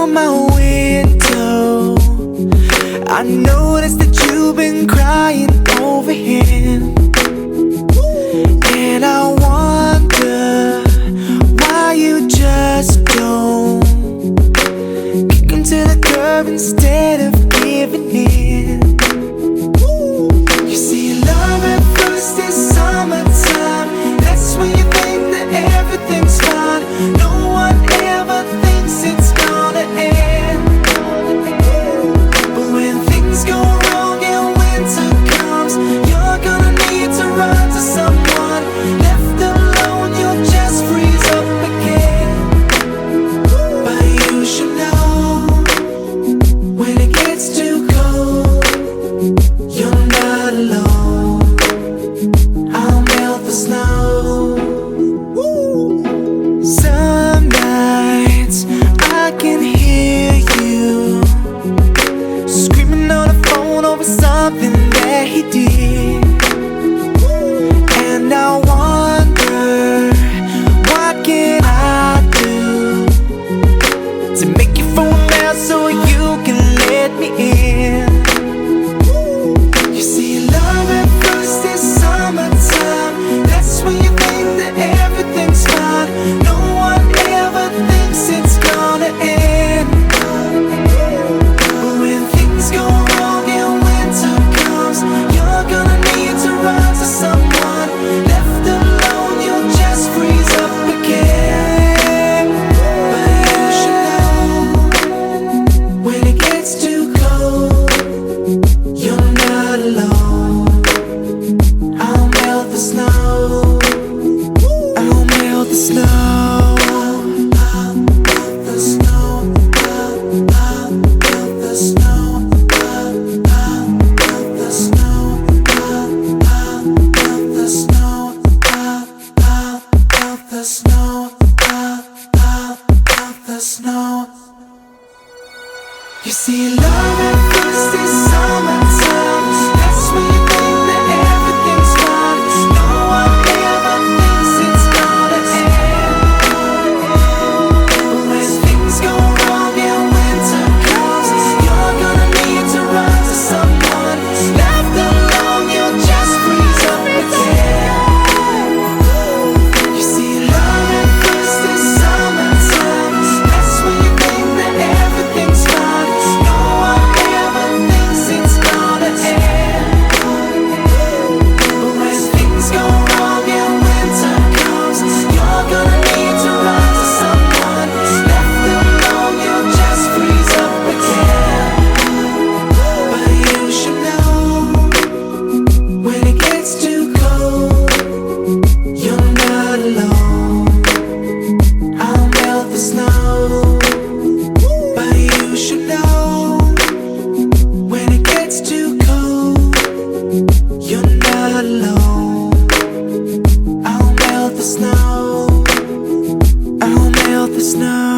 down my window, I noticed that you've been crying over him. And I wonder why you just don't kick him to the curb instead of giving in. You see, love at first is summertime. That's when you think that everything's fine. No one ever thinks it's gonna end. But when things go wrong and winter comes, you're gonna need to run to someone. Left alone, you'll just freeze up again. But you should know, when it gets too cold, you're not alone. I'll melt the snow. Some nights I can hear you screaming on the phone over something that he did. And I wonder, what can I do to make you phone now so you can let me in? You see, love at first is summertime. That's when you think that everything's fine. No one ever thinks it's gonna end. But when things go wrong and winter comes, you're gonna need to run to someone. Left alone, you'll just freeze up again. But you should know, when it gets too cold, you're not alone. I'll melt the snow. I'll melt the snow. I'll melt the snow. I'll melt the snow. I'll melt the snow. I'll melt the snow. I'll melt the snow. I'll melt the snow. You see, love at first is